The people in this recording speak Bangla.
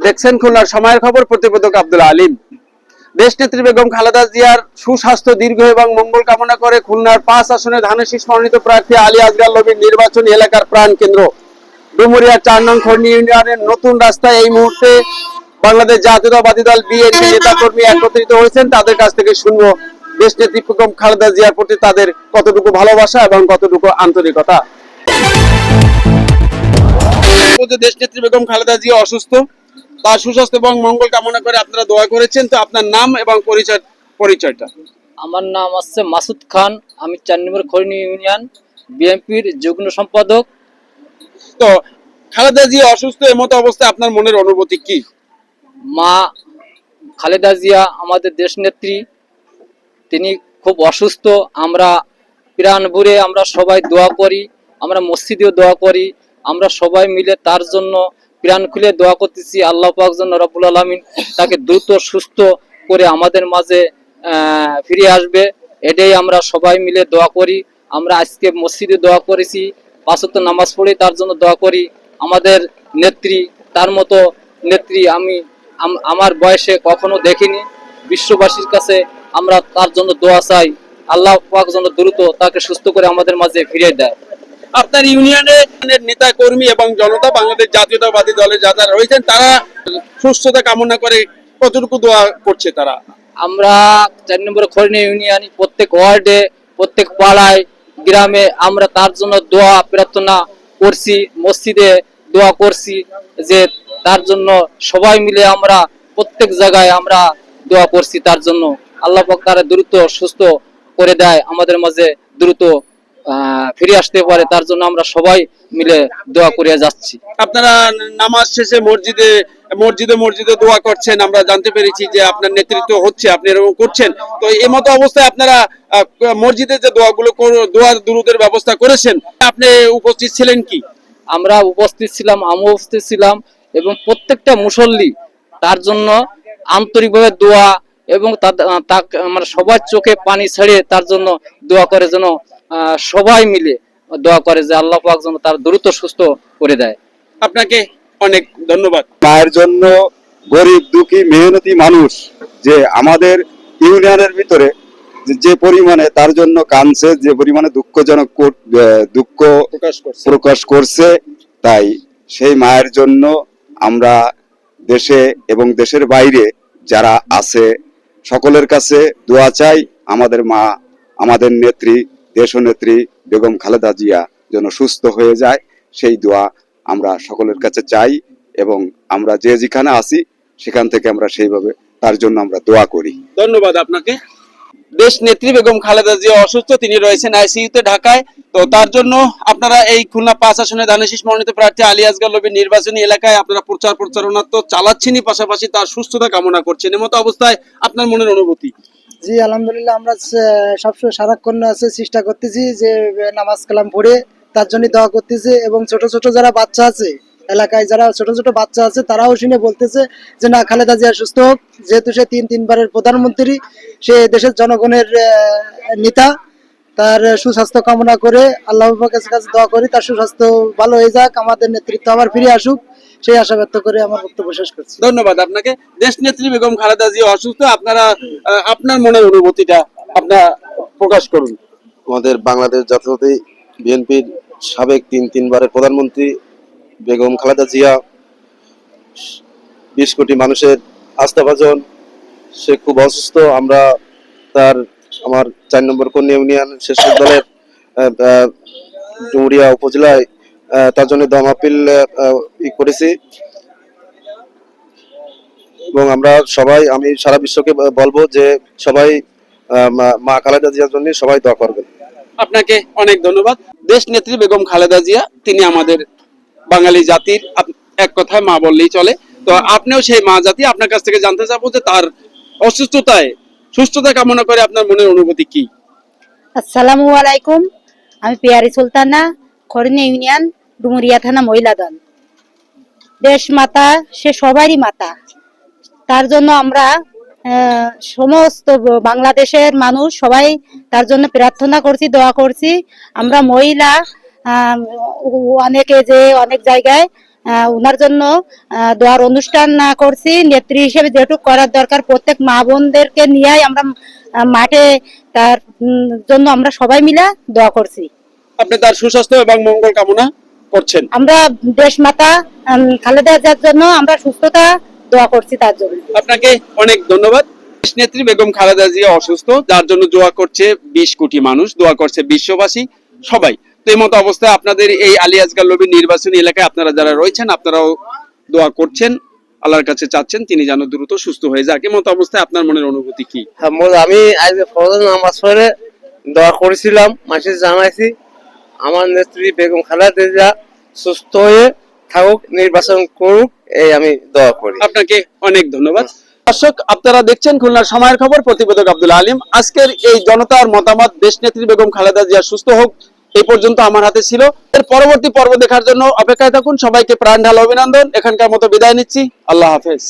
দেখছেন খুলনার সময়ের খবর, প্রতিবেদক আব্দুল আলিম। দেশনেত্রী বেগম খালেদা জিয়ার সুস্বাস্থ্য, দীর্ঘ এবং মঙ্গল কামনা করে খুলনার 5 আসনে ধানের শীষ মনোনীত প্রার্থী আলী আসগার নবীর নির্বাচনী এলাকার প্রাণকেন্দ্র ডুমুরিয়া 4 নং খর্নি ইউনিয়নের নতুন রাস্তায় এই মুহূর্তে বাংলাদেশ জাতীয়তাবাদী দল বিএনপি নেতাকর্মী একত্রিত হয়েছেন। তাদের কাছ থেকে শুনবো দেশনেত্রী বেগম খালেদা জিয়ার প্রতি তাদের কতটুকু ভালোবাসা এবং কতটুকু আন্তরিকতা। দেশনেত্রী বেগম খালেদা জিয়া অসুস্থ, তার সুস্বাস্থ্য এবং মঙ্গল কামনা করে আপনারা দোয়া করেছেন। তো আপনার নাম এবং পরিচয়টা। আমার নাম আছে মাসুদ খান, আমি 4 নম্বর খৈরনি ইউনিয়ন বিএনপির যুগ্ম সম্পাদক। তো খালেদা জিয়া অসুস্থ, এমতো অবস্থায় আপনার মনের অনুভূতি কি? মা খালেদা জিয়া আমাদের দেশনেত্রী, তিনি খুব অসুস্থ। আমরা প্রাণ ভরে আমরা সবাই দোয়া করি, আমরা মসজিদেও দোয়া করি, আমরা সবাই মিলে তার জন্য প্রাণ খুলে দোয়া করতেছি। আল্লাহ পাক যেন রব্বুল আলামিন তাকে দ্রুত সুস্থ করে আমাদের মাঝে ফিরে আসবে, এটাই আমরা সবাই মিলে দোয়া করি। আমরা আজকে মসজিদে দোয়া করেছি, 5 ওয়াক্ত নামাজ পড়ে তার জন্য দোয়া করি। আমাদের নেত্রী, তার মতো নেত্রী আমি আমার বয়সে কখনো দেখিনি। বিশ্ববাসীর কাছে আমরা তার জন্য দোয়া চাই, আল্লাহ পাক যেন দ্রুত তাকে সুস্থ করে আমাদের মাঝে ফিরিয়ে দেয়। আপনার ইউনিয়নের নেতা কর্মী এবং জনতা, বাংলাদেশ জাতীয়তাবাদী দলের যারা রয়েছেন, তারা সুস্থতা কামনা করে কতটুকু দোয়া করছে তারা? আমরা 4 নম্বর খৈরনি ইউনিয়ন প্রত্যেক ওয়ার্ডে, প্রত্যেক পাড়ায়, গ্রামে আমরা তার জন্য দোয়া প্রার্থনা করছি, মসজিদে দোয়া করছি, যে তার জন্য সবাই মিলে আমরা প্রত্যেক জায়গায় আমরা দোয়া করছি তার জন্য আল্লাহ পাক তারা দ্রুত সুস্থ করে দেয়, আমাদের মাঝে দ্রুত ফিরে আসতে পারে, তার জন্য আমরা সবাই মিলে দোয়া করে যাচ্ছি। আপনারা নামাজ শেষে মসজিদে দোয়া করছেন, আমরা জানতে পেরেছি যে আপনার নেতৃত্ব হচ্ছে, আপনি এরকম করছেন। তো এই মতো অবস্থায় আপনারা মসজিদে যে দোয়া দুরুদের ব্যবস্থা করেছেন, আপনি উপস্থিত ছিলেন কি? আমরা উপস্থিত ছিলাম, আমি উপস্থিত ছিলাম, এবং প্রত্যেকটা মুসল্লি তার জন্য আন্তরিকভাবে দোয়া এবং মানে সবার চোখে পানি ছেড়ে তার জন্য দোয়া করে, যেন সবাই মিলে দোয়া করে যে আল্লাহ পাক যেন তার দ্রুত সুস্থ করে দেয়। আপনাকে অনেক ধন্যবাদ। মায়ের জন্য গরিব দুঃখী মেহনতি মানুষ যে আমাদের ইউনিয়নের ভিতরে যে পরিমাণে তার জন্য কাঁদছে, যে পরিমাণে দুঃখ প্রকাশ করছে, তাই সেই মায়ের জন্য আমরা দেশে এবং দেশের বাইরে যারা আছে সকলের কাছে দোয়া চাই। আমাদের মা, আমাদের নেত্রী, দেশনেত্রী বেগম খালেদা জিয়া যেন সুস্থ হয়ে যায়, সেই দোয়া আমরা সকলের কাছে চাই, এবং আমরা যে যেখানে আছি সেখান থেকে আমরা সেইভাবে তার জন্য আমরা দোয়া করি। ধন্যবাদ আপনাকে। দেশ নেত্রী বেগম খালেদা জিয়া অসুস্থ, তিনি রয়েছেন আইসিইউতে ঢাকায়। তো তার জন্য আপনারা এই খুলনা 5 আসনে ধানের শীষ মনোনীত প্রার্থী আলী আসগার নবীর নির্বাচনী এলাকায় আপনারা প্রচারণা তো চালাচ্ছেনই, পাশাপাশি তার সুস্থতা কামনা করছেন। এমতো অবস্থায় আপনার মনের অনুভূতি? জি আলহামদুলিল্লাহ, আমরা সবসময় সারাক্ষণ আছে চেষ্টা করতেছি যে নামাজ কালাম পড়ে তার জন্য দোয়া করতেছি, এবং ছোট ছোট যারা বাচ্চা আছে এলাকায়, যারা ছোট ছোট বাচ্চা আছে, তারাও শুনে বলতেছে যে না, খালেদা জিয়া সুস্থ হোক, যেহেতু সে 3 বারের প্রধানমন্ত্রী, সে দেশের জনগণের নেতা। তার সুস্বাস্থ্য কামনা করে আল্লাহ পাকের কাছে দোয়া করি তার সুস্বাস্থ্য ভালো হয়ে যাক, আমাদের নেতৃত্ব আবার ফিরে আসুক, সেই আশা ব্যক্ত করে আমার বক্তব্য শেষ করছি। ধন্যবাদ আপনাকে। দেশ নেত্রী বেগম খালেদা জিয়া অসুস্থ, আপনারা আপনার মনের অনুভূতিটা আপনারা প্রকাশ করুন। আমাদের বাংলাদেশ জাতীয়তাবাদী বিএনপির সাবেক 3বারের প্রধানমন্ত্রী বেগম খালেদা জিয়া 20 কোটি মানুষের আস্থাভাজন, সে খুব অসুস্থ। আমরা আমার 4 নম্বর কন্যা ইউনিয়ন স্বেচ্ছাসেবক দলের ডুমুরিয়া উপজেলায় তার জন্য দোয়া মাহফিল করেছি, এবং আমরা সবাই, আমি সারা বিশ্বকে বলবো যে সবাই মা খালেদা জিয়ার জন্য সবাই দোয়া করবেন। আপনাকে অনেক ধন্যবাদ। দেশ নেত্রী বেগম খালেদা জিয়া, তিনি আমাদের বাঙালি জাতির এক কথায় মা বললেই চলে। তো আপনিও সেই মা জাতি, আপনার কাছ থেকে জানতে চাবো যে তার অসুস্থতায় সুস্থতা কামনা করে আপনার মনের অনুভূতি কি? আসসালামু আলাইকুম, আমি পিয়ারি সুলতানা, খৈরনি ইউনিয়ন, ডুমুরিয়া থানা, মহিলা দল। দেশ মাতা, সে সবারই মাতা, তার জন্য আমরা সমস্ত বাংলাদেশের মানুষ সবাই তার জন্য প্রার্থনা করছি, দোয়া করছি। আমরা মহিলা অনেকে যে অনেক জায়গায় ওনার জন্য দোয়ার অনুষ্ঠান করছি। নেত্রী হিসেবে যেটুকু করার দরকার প্রত্যেক মা বোনদেরকে নিয়ে আমরা মাঠে তার জন্য আমরা সবাই মিলে দোয়া করছি। আপনি তার সুস্বাস্থ্য এবং মঙ্গল কামনা করছেন। আমরা দেশ মাতা খালেদা জিয়ার জন্য আমরা সুস্থতা দোয়া করছি তার জন্য। আপনাকে অনেক ধন্যবাদ। দেশনেত্রী বেগম খালেদা জিয়া অসুস্থ, যার জন্য দোয়া করছে 20 কোটি মানুষ, দোয়া করছে বিশ্ববাসী সবাই। তো এই মতো অবস্থায় আপনাদের এই আলী আসগার লবি নির্বাচনী এলাকায় আপনারা যারা রয়েছেন, আপনারাও দোয়া করছেন, আল্লাহর কাছে চাচ্ছেন তিনি যেন দ্রুত সুস্থ হয়ে যাক। এই মতো অবস্থায় আপনার মনের অনুভূতি কি? আমি আজকে ফজর নামাজ পড়ে দোয়া করেছিলাম, মাসে জানাইছি আমার নেত্রী বেগম খালেদা জিয়া সুস্থ হয়ে থাকুক, নির্বাচন করুক, এই আমি দোয়া করি। আপনাকে অনেক ধন্যবাদ। দর্শক, আপনারা দেখছেন খুলনার সময়ের খবর, প্রতিবেদক আব্দুল আলিম। আজকের এই জনতার মতামত দেশনেত্রী বেগম খালেদা জিয়া সুস্থ হোক, এই পর্যন্ত আমার হাতে ছিল। এর পরবর্তী পর্ব দেখার জন্য অপেক্ষায় থাকুন। সবাইকে প্রাণ ঢালা অভিনন্দন। এখানকার মতো বিদায় নিচ্ছি। আল্লাহ হাফেজ।